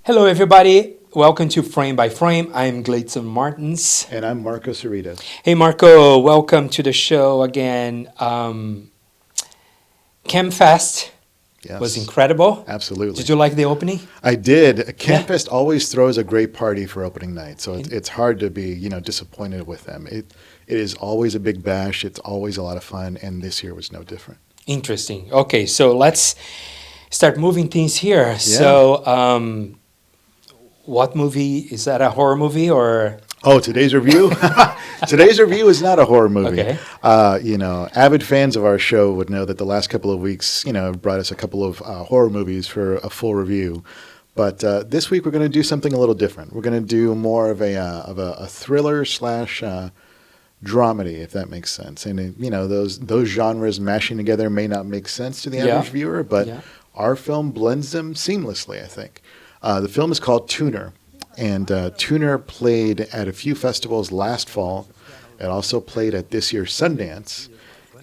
Hello, everybody. Welcome to Frame by Frame. I'm Gleidson Martins. And I'm Marco Cerritos. Hey, Marco. Welcome to the show again. ChemFest Yes. was incredible. Absolutely. Did you like the opening? I did. ChemFest always throws a great party for opening night, so it's hard to be, disappointed with them. It is always a big bash. It's always a lot of fun, and this year was no different. Interesting. Okay, so let's start moving things here. Yeah. So, what movie? Is that a horror movie or? Oh, today's review? Today's review is not a horror movie. Okay. Avid fans of our show would know that the last couple of weeks, brought us a couple of horror movies for a full review. But this week we're going to do something a little different. We're going to do more of a thriller slash dramedy, if that makes sense. And those genres mashing together may not make sense to the average viewer, but our film blends them seamlessly, I think. The film is called Tuner. And Tuner played at a few festivals last fall. It also played at this year's Sundance.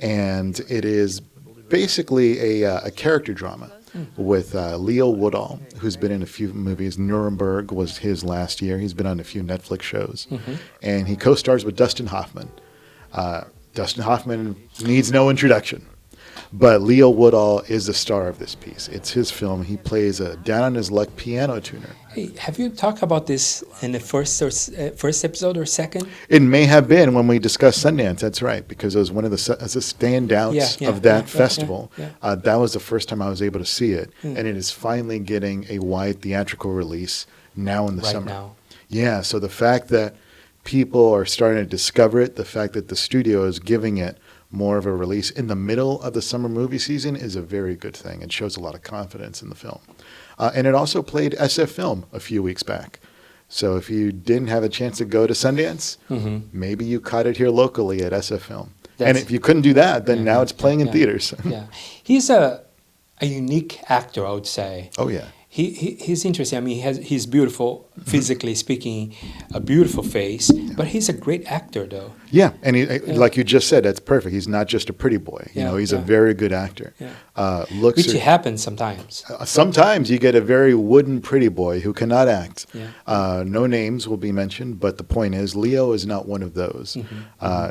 And it is basically a character drama with Leo Woodall, who's been in a few movies. Nuremberg was his last year. He's been on a few Netflix shows. Mm-hmm. And he co-stars with Dustin Hoffman. Dustin Hoffman needs no introduction. But Leo Woodall is the star of this piece. It's his film. He plays a down-on-his-luck piano tuner. Hey, have you talked about this in the first episode or second? It may have been when we discussed Sundance. That's right, because it was one of the standouts of that festival. That was the first time I was able to see it, and it is finally getting a wide theatrical release now in the summer. Now. Yeah, so the fact that people are starting to discover it, the fact that the studio is giving it more of a release in the middle of the summer movie season is a very good thing. It shows a lot of confidence in the film. And it also played SF Film a few weeks back. So if you didn't have a chance to go to Sundance, maybe you caught it here locally at SF Film. And if you couldn't do that, then now it's playing in theaters. He's a unique actor, I would say. Oh, yeah. He's interesting. I mean, he's beautiful, physically speaking, a beautiful face, but he's a great actor, though. Yeah, and like you just said, that's perfect. He's not just a pretty boy. He's a very good actor. Which happens sometimes. Sometimes you get a very wooden pretty boy who cannot act. No names will be mentioned, but the point is, Leo is not one of those.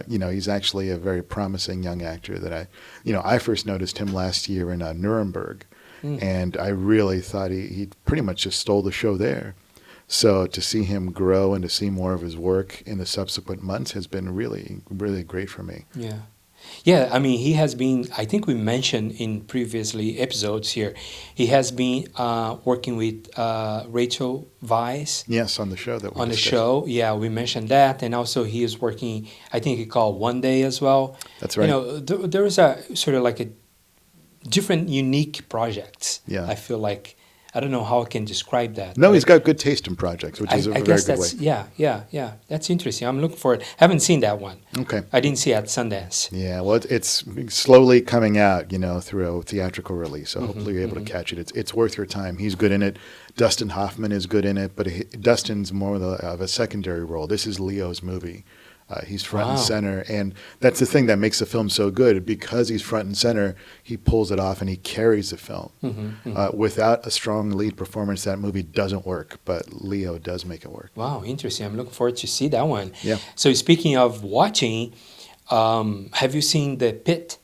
He's actually a very promising young actor that I first noticed him last year in Nuremberg. And I really thought he pretty much just stole the show there. So to see him grow and to see more of his work in the subsequent months has been really, really great for me. Yeah, I mean, he has been, I think we mentioned in previously episodes here, he has been working with Rachel Weisz. Yes, on the show that we On discussed. the show, yeah, we mentioned that. And also he is working, I think he called One Day as well. That's right. There is a sort of like a different unique projects. I feel like I don't know how I can describe that. No, he's got good taste in projects, which is a very good way. Yeah. That's interesting. I'm looking for it. Haven't seen that one. Okay. I didn't see it at Sundance. Yeah, well, it's slowly coming out, through a theatrical release. So hopefully you're able to catch it. It's worth your time. He's good in it. Dustin Hoffman is good in it, but Dustin's more of a secondary role. This is Leo's movie. He's front and center, and that's the thing that makes the film so good. Because he's front and center, he pulls it off and he carries the film. Without a strong lead performance, that movie doesn't work, but Leo does make it work. Wow, interesting. I'm looking forward to see that one. Yeah. So speaking of watching, have you seen the Pitt?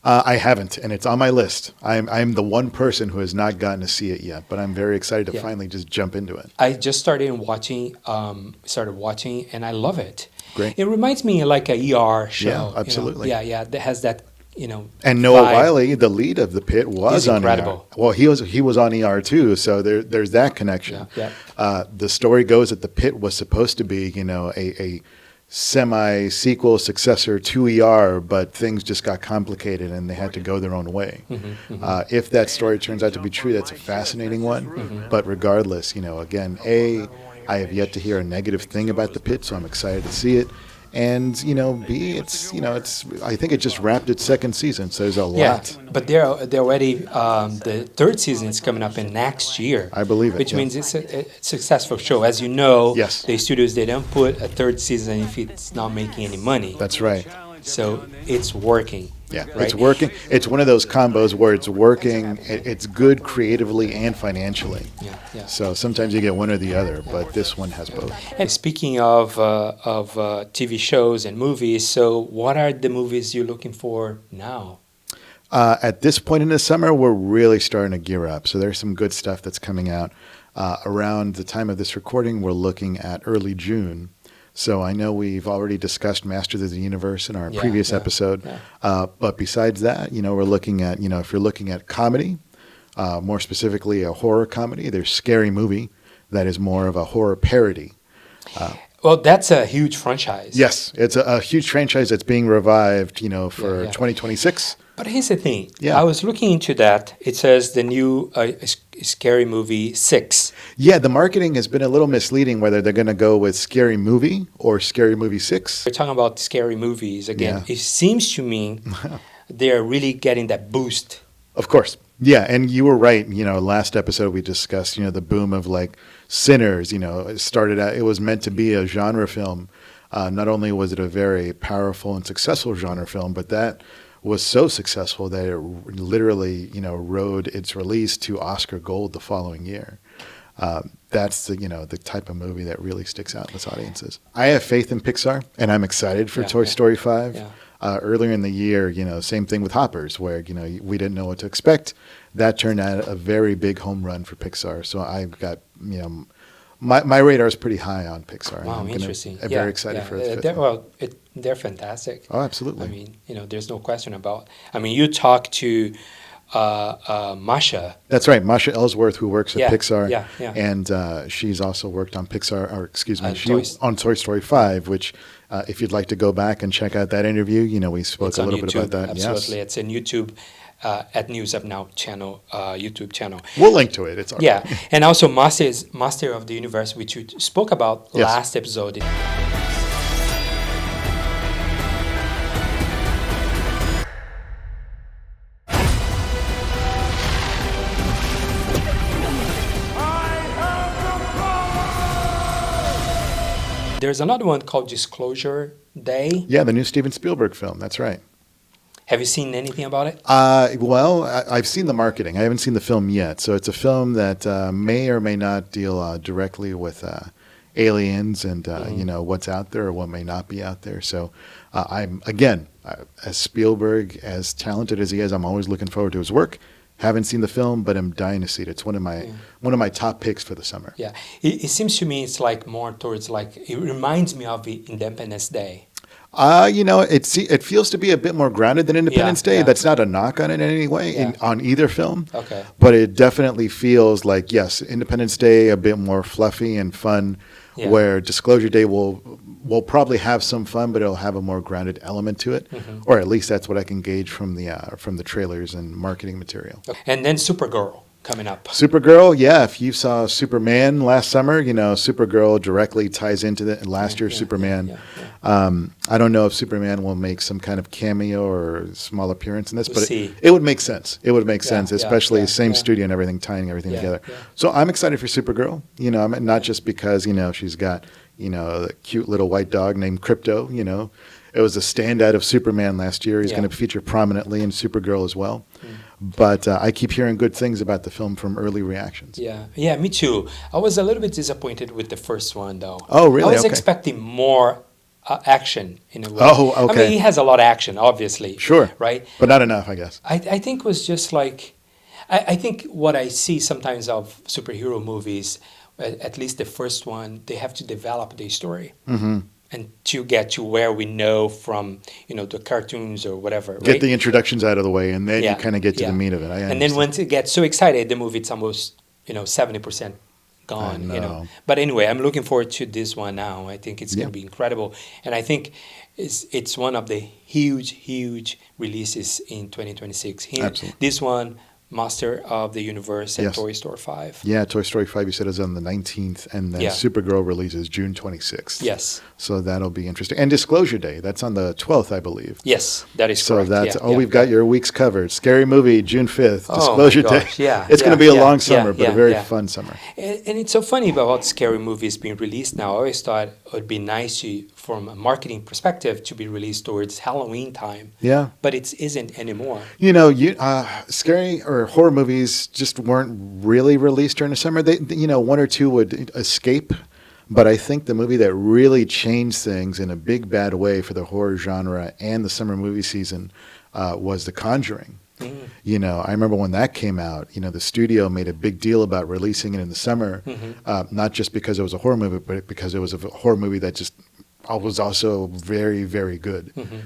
I haven't, and it's on my list. I'm the one person who has not gotten to see it yet, but I'm very excited to finally just jump into it. I just started watching, and I love it. Great. It reminds me of like a ER show. Yeah, absolutely. That has that, And Noah vibe. Wiley, the lead of the Pitt, was on incredible. ER. Well, he was on ER too, so there's that connection. The story goes that the Pitt was supposed to be, a semi-sequel successor to ER, but things just got complicated and they had to go their own way. If that story turns out to be true, that's a fascinating one. But regardless, again, I have yet to hear a negative thing about the Pitt, so I'm excited to see it. And B, it's I think it just wrapped its second season, so there's a lot. Yeah, but they're already the third season is coming up in next year. I believe it, which means it's a successful show. As you know, Yes. the studios, they don't put a third season if it's not making any money. That's right. So it's working. Yeah, right? it's working. It's one of those combos where it's working. It's good creatively and financially. Yeah, yeah. So sometimes you get one or the other, but this one has both. And speaking of TV shows and movies, so what are the movies you're looking for now? At this point in the summer, we're really starting to gear up. So there's some good stuff that's coming out. Around the time of this recording, we're looking at early June. So I know we've already discussed Masters of the Universe in our previous episode. Yeah. But besides that, we're looking at, if you're looking at comedy, more specifically a horror comedy, there's Scary Movie that is more of a horror parody. Well, that's a huge franchise. Yes, it's a huge franchise that's being revived, for 2026. But here's the thing. Yeah. I was looking into that. It says the new Scary Movie 6. Yeah, the marketing has been a little misleading whether they're going to go with Scary Movie or Scary Movie 6. We're talking about scary movies again. Yeah. It seems to me they're really getting that boost. Of course. Yeah, and you were right. Last episode we discussed, the boom of like Sinners. It started out, it was meant to be a genre film. Not only was it a very powerful and successful genre film, but that was so successful that it literally, rode its release to Oscar Gold the following year. That's the type of movie that really sticks out with audiences. I have faith in Pixar, and I'm excited for Toy Story 5. Yeah. Earlier in the year, same thing with Hoppers, where we didn't know what to expect. That turned out a very big home run for Pixar. So I've got my radar is pretty high on Pixar. Wow, interesting. I'm very excited for the fifth one. They're fantastic. Oh, absolutely. I mean, there's no question about. I mean, you talk to Masha. That's right, Masha Ellsworth, who works at Pixar. Yeah, yeah. And she's also worked on Pixar, or excuse me, on Toy Story 5, which if you'd like to go back and check out that interview, we spoke a little bit about that. Absolutely, yes. It's in YouTube. At News Up Now channel, YouTube channel. We'll link to it. It's all yeah, right. And also Master of the Universe, which you spoke about last episode. There's another one called Disclosure Day. Yeah, the new Steven Spielberg film. That's right. Have you seen anything about it? Well, I've seen the marketing. I haven't seen the film yet. So it's a film that may or may not deal directly with aliens and, what's out there or what may not be out there. So I'm, again, as Spielberg, as talented as he is, I'm always looking forward to his work. Haven't seen the film, but I'm dying to see it. It's one of my top picks for the summer. Yeah. It seems to me it's like more towards it reminds me of the Independence Day. It feels to be a bit more grounded than Independence Day. Yeah. That's not a knock on it in any way on either film. Okay. But it definitely feels like, yes, Independence Day a bit more fluffy and fun, where Disclosure Day will probably have some fun, but it'll have a more grounded element to it, or at least that's what I can gauge from the trailers and marketing material. And then Supergirl coming up. Supergirl, yeah. If you saw Superman last summer, Supergirl directly ties into last year's Superman. I don't know if Superman will make some kind of cameo or small appearance in this, but it would make sense. It would make sense, especially same studio and everything, tying everything together. Yeah. So I'm excited for Supergirl. Not just because she's got a cute little white dog named Crypto. It was a standout of Superman last year. He's going to feature prominently in Supergirl as well. But I keep hearing good things about the film from early reactions. Yeah, me too. I was a little bit disappointed with the first one, though. Oh, really? I was expecting more action in a way. Oh, okay. I mean, he has a lot of action, obviously. Sure. Right? But not enough, I guess. I think it was just I think what I see sometimes of superhero movies, at least the first one, they have to develop their story. Mm-hmm. And to get to where we know from, the cartoons or whatever. Get the introductions out of the way, and then you kind of get to the meat of it. And then once it gets so excited, the movie, it's almost, 70% gone. But anyway, I'm looking forward to this one now. I think it's going to be incredible. And I think it's one of the huge releases in 2026. Absolutely. This one, Master of the Universe and Toy Story 5. Yeah, Toy Story 5, you said, is on the 19th, and then Supergirl releases June 26th. Yes. So that'll be interesting. And Disclosure Day, that's on the 12th, I believe. Yes, that is correct. So that's, we've got your weeks covered. Scary Movie, June 5th, Disclosure Day. Yeah. It's going to be a long summer, but a very fun summer. And it's so funny about scary movies being released now. I always thought it would be nice to, from a marketing perspective, to be released towards Halloween time, Yeah. but it isn't anymore. Scary or horror movies just weren't really released during the summer. One or two would escape, but I think the movie that really changed things in a big bad way for the horror genre and the summer movie season was The Conjuring. Mm. I remember when that came out, the studio made a big deal about releasing it in the summer, not just because it was a horror movie, but because it was a horror movie that just was also very, very good. Mm-hmm.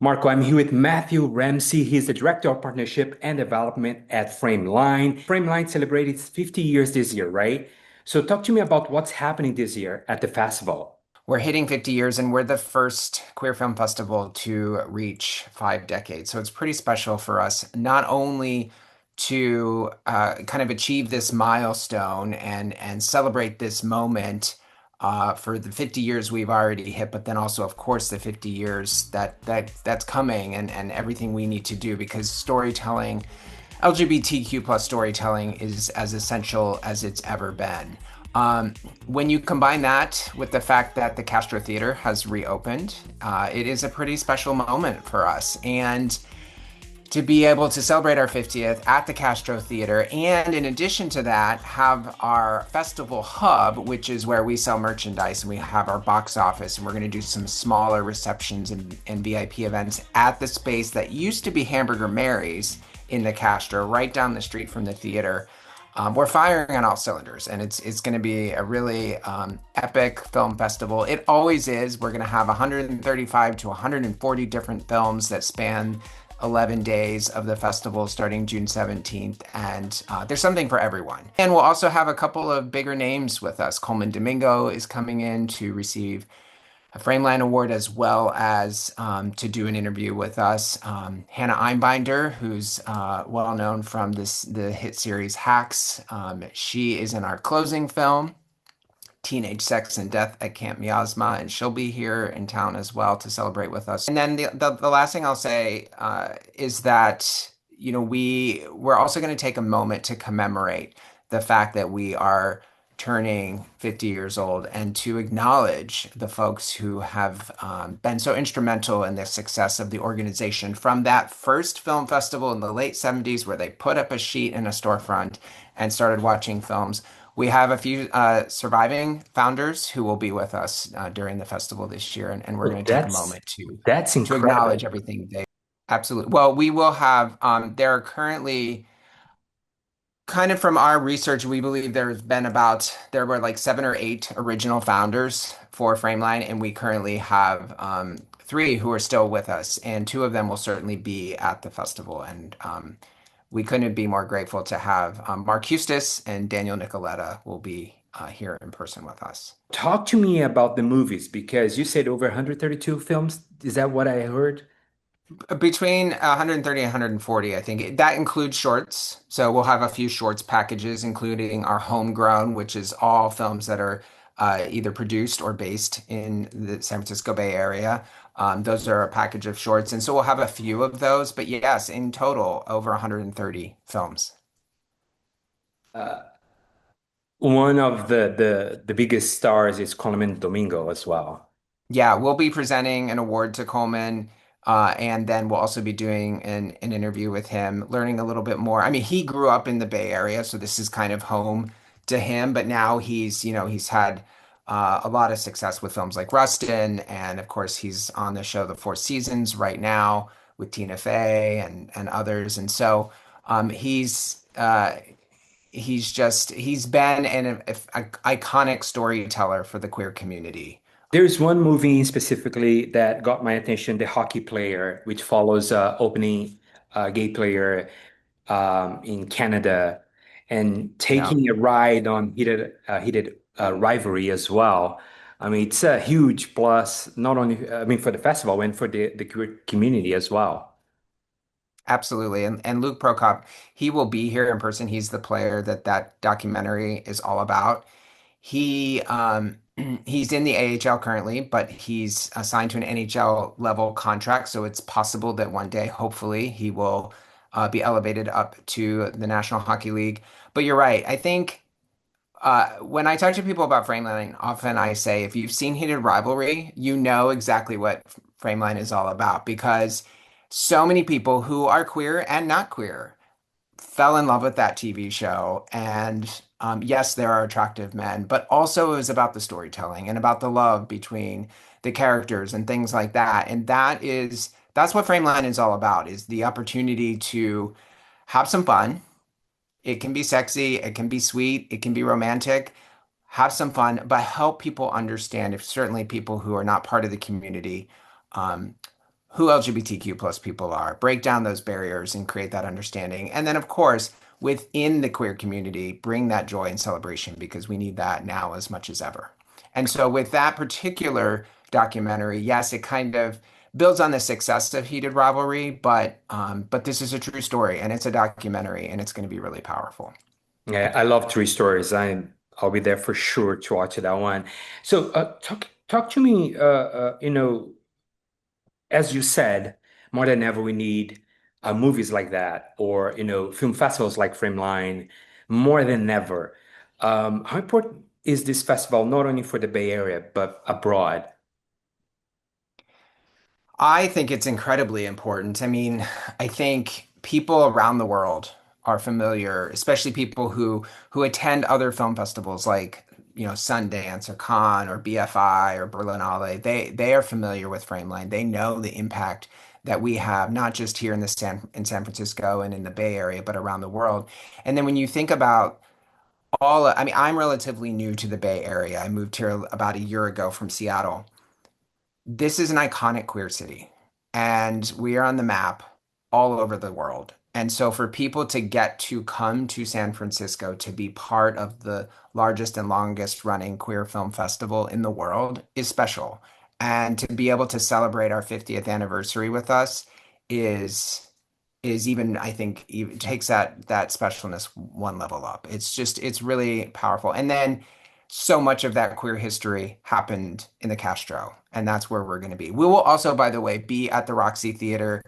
Marco, I'm here with Matthew Ramsey. He's the Director of Partnership and Development at Frameline. Frameline celebrated its 50 years this year, right? So talk to me about what's happening this year at the festival. We're hitting 50 years and we're the first queer film festival to reach 5 decades. So it's pretty special for us, not only to kind of achieve this milestone and celebrate this moment for the 50 years we've already hit, but then also, of course, the 50 years that's coming and everything we need to do because storytelling, LGBTQ plus storytelling is as essential as it's ever been. When you combine that with the fact that the Castro Theater has reopened, it is a pretty special moment for us. And to be able to celebrate our 50th at the Castro Theater, and in addition to that, have our festival hub, which is where we sell merchandise and we have our box office, and we're going to do some smaller receptions and VIP events at the space that used to be Hamburger Mary's in the Castro, right down the street from the theater. We're firing on all cylinders, and it's going to be a really epic film festival. It always is. We're going to have 135 to 140 different films that span 11 days of the festival starting June 17th, and there's something for everyone. And we'll also have a couple of bigger names with us. Coleman Domingo is coming in to receive a Frameline Award as well as to do an interview with us. Hannah Einbinder, who's well known from the hit series Hacks. She is in our closing film, Teenage Sex and Death at Camp Miasma, and she'll be here in town as well to celebrate with us. And then the last thing I'll say is that we're also going to take a moment to commemorate the fact that we are turning 50 years old and to acknowledge the folks who have been so instrumental in the success of the organization from that first film festival in the late 70s where they put up a sheet in a storefront and started watching films. We have a few surviving founders who will be with us during the festival this year, and we're Well, going to take a moment to that's acknowledge incredible. everything they absolutely. Well, we will have there are currently kind of from our research, we believe there were like 7 or 8 original founders for Frameline, and we currently have three who are still with us, and two of them will certainly be at the festival. And we couldn't be more grateful to have Mark Eustace and Daniel Nicoletta will be here in person with us. Talk to me about the movies because you said over 132 films. Is that what I heard? Between 130 and 140, I think. That includes shorts. So we'll have a few shorts packages, including our homegrown, which is all films that are either produced or based in the San Francisco Bay Area. Those are a package of shorts. And so we'll have a few of those. But yes, in total, over 130 films. Uh, One of the biggest stars is Coleman Domingo as well. Yeah, we'll be presenting an award to Coleman, and then we'll also be doing an interview with him, learning a little bit more. I mean, he grew up in the Bay Area, so this is kind of home to him, but now he's had a lot of success with films like Rustin, and of course, he's on the show The Four Seasons right now with Tina Fey and others. And so he's been an iconic storyteller for the queer community. There's one movie specifically that got my attention, The Hockey Player, which follows opening gay player in Canada and Yeah. taking a ride on heated rivalry as well. I mean, it's a huge plus, not only I mean for the festival and for the queer community as well. Absolutely. And Luke Prokop, he will be here in person. He's the player that documentary is all about. He he's in the AHL currently, but he's assigned to an NHL level contract. So it's possible that one day, hopefully, he will be elevated up to the National Hockey League. But you're right. I think When I talk to people about Frameline, often I say, if you've seen Heated Rivalry, you know exactly what Frameline is all about because so many people who are queer and not queer fell in love with that TV show. And yes, there are attractive men, but also it was about the storytelling and about the love between the characters and things like that. And that's what Frameline is all about, is the opportunity to have some fun. It can be sexy, it can be sweet, it can be romantic. Have some fun, but help people understand, if certainly people who are not part of the community, um, who LGBTQ plus people are, break down those barriers and create that understanding. And then, of course, within the queer community, bring that joy and celebration because we need that now as much as ever. And so, with that particular documentary, yes, it kind of builds on the success of Heated Rivalry, but this is a true story and it's a documentary and it's going to be really powerful. Yeah, I love true stories. I'll be there for sure to watch that one. So, talk to me. As you said, more than ever, we need movies like that, or film festivals like Frameline, more than ever. How important is this festival not only for the Bay Area but abroad? I think it's incredibly important. I mean, I think people around the world are familiar, especially people who attend other film festivals like, Sundance or Cannes or BFI or Berlinale. They are familiar with Frameline. They know the impact that we have, not just here in San Francisco and in the Bay Area, but around the world. And then when you think about I mean, I'm relatively new to the Bay Area. I moved here about a year ago from Seattle. This is an iconic queer city, and we are on the map all over the world. And so, for people to get to come to San Francisco to be part of the largest and longest running queer film festival in the world is special. And to be able to celebrate our 50th anniversary with us is even, I think, even takes that specialness one level up. It's really powerful. And then so much of that queer history happened in the Castro, and that's where we're going to be. We will also, by the way, be at the Roxy Theater,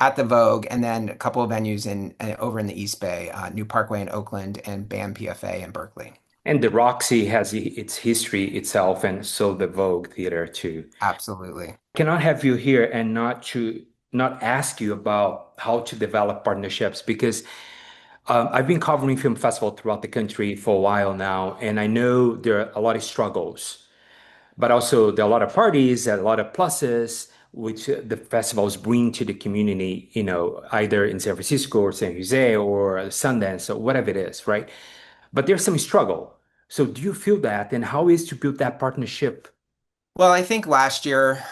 at the Vogue, and then a couple of venues in over in the East Bay, New Parkway in Oakland, and BAM PFA in Berkeley. And the Roxy has its history itself, and so the Vogue Theater too. Absolutely. Cannot have you here and not ask you about how to develop partnerships because I've been covering film festival throughout the country for a while now, and I know there are a lot of struggles, but also there are a lot of parties, a lot of pluses, which the festivals bring to the community, either in San Francisco or San Jose or Sundance or whatever it is, right? But there's some struggle. So do you feel that, and how is to build that partnership? Well, I think last year,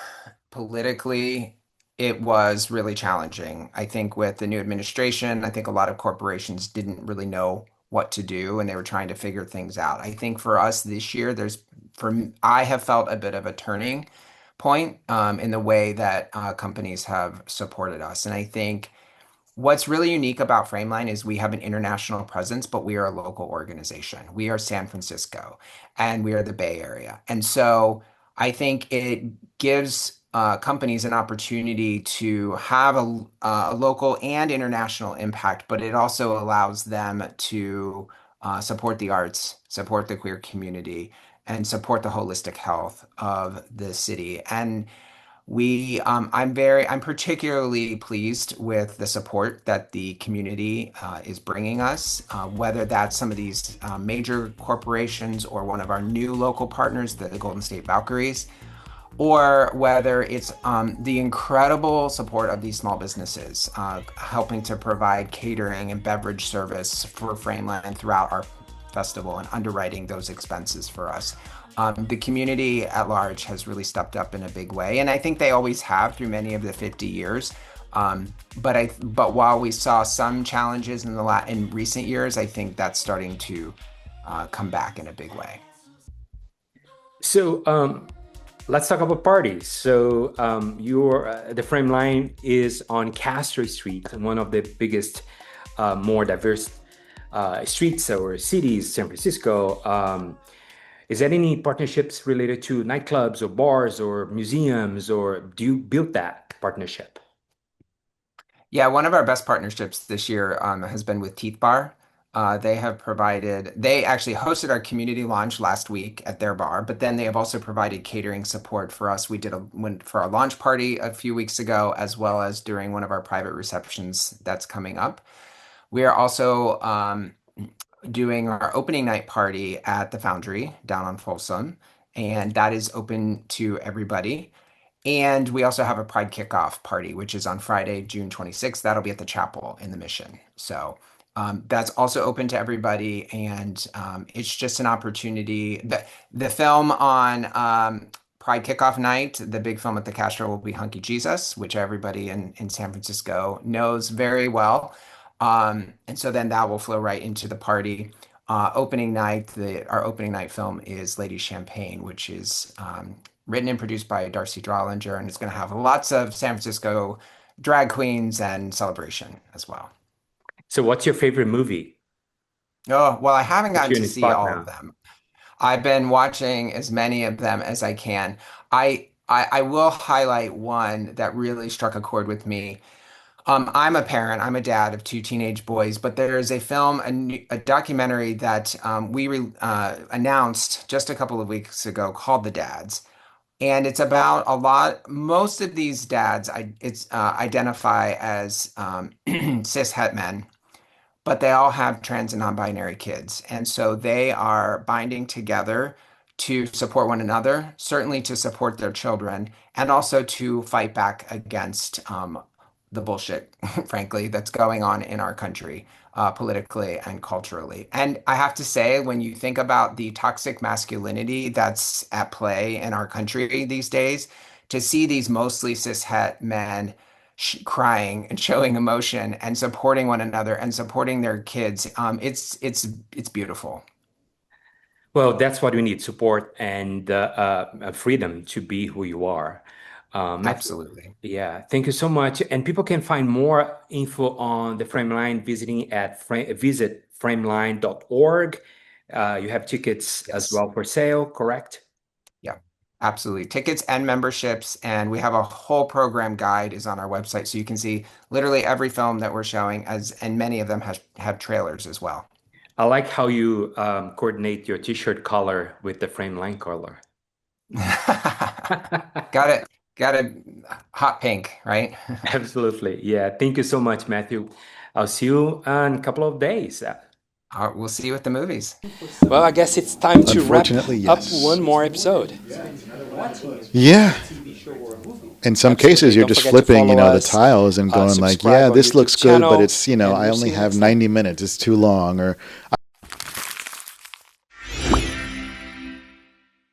politically, it was really challenging. I think with the new administration, I think a lot of corporations didn't really know what to do and they were trying to figure things out. I think for us this year, I have felt a bit of a turning point in the way that companies have supported us. And I think what's really unique about Frameline is we have an international presence, but we are a local organization. We are San Francisco and we are the Bay Area. And so I think it gives companies an opportunity to have a local and international impact, but it also allows them to support the arts, support the queer community, and support the holistic health of the city. And I'm particularly pleased with the support that the community is bringing us, whether that's some of these major corporations or one of our new local partners, the Golden State Valkyries, or whether it's the incredible support of these small businesses, helping to provide catering and beverage service for Frameland throughout our festival and underwriting those expenses for us. The community at large has really stepped up in a big way, and I think they always have through many of the 50 years. But while we saw some challenges in recent years, I think that's starting to come back in a big way. So let's talk about parties. So your the frame line is on Castro Street, one of the biggest, more diverse streets or cities, San Francisco. Is there any partnerships related to nightclubs or bars or museums, or do you build that partnership? Yeah, one of our best partnerships this year has been with Teeth Bar. They actually hosted our community launch last week at their bar, but then they have also provided catering support for us. We did went for our launch party a few weeks ago, as well as during one of our private receptions that's coming up. We are also doing our opening night party at the Foundry down on Folsom, and that is open to everybody. And we also have a Pride kickoff party, which is on Friday, June 26th. That'll be at the chapel in the Mission. So that's also open to everybody. And it's just an opportunity. The film on Pride kickoff night, the big film at the Castro, will be Hunky Jesus, which everybody in San Francisco knows very well. And so then that will flow right into the party. Opening night, our opening night film is Lady Champagne, which is written and produced by Darcy Drollinger, and it's going to have lots of San Francisco drag queens and celebration as well. So, what's your favorite movie? Oh, well, I haven't Put gotten you in to the see spot all of now. them. I've been watching as many of them as I can. I will highlight one that really struck a chord with me. I'm a parent. I'm a dad of two teenage boys, but there is a film, a documentary that announced just a couple of weeks ago called The Dads. And it's about most of these dads, identify as cis het men, but they all have trans and non-binary kids. And so they are binding together to support one another, certainly to support their children, and also to fight back against the bullshit, frankly, that's going on in our country, politically and culturally. And I have to say, when you think about the toxic masculinity that's at play in our country these days, to see these mostly cishet men crying and showing emotion and supporting one another and supporting their kids, it's beautiful. Well, that's what we need, support and freedom to be who you are. Matthew, Absolutely. yeah, thank you so much. And people can find more info on the Frameline visiting at visit frameline.org. You have tickets as Yes. well for sale, correct? Yeah, absolutely. Tickets and memberships, and we have a whole program guide is on our website, so you can see literally every film that we're showing, and many of them have trailers as well. I like how you coordinate your t-shirt color with the Frameline color. Got it. Got it. Hot pink, right? Absolutely. Yeah. Thank you so much, Matthew. I'll see you in a couple of days. We'll see you at the movies. Well, I guess it's time to wrap Unfortunately, up yes. one more episode. Yeah. In some cases, you're Don't just forget to flipping, follow the us, tiles and going like, subscribe yeah, on this YouTube looks good, but channel, it's, and I we'll see only you have next time. 90 minutes. It's too long. Or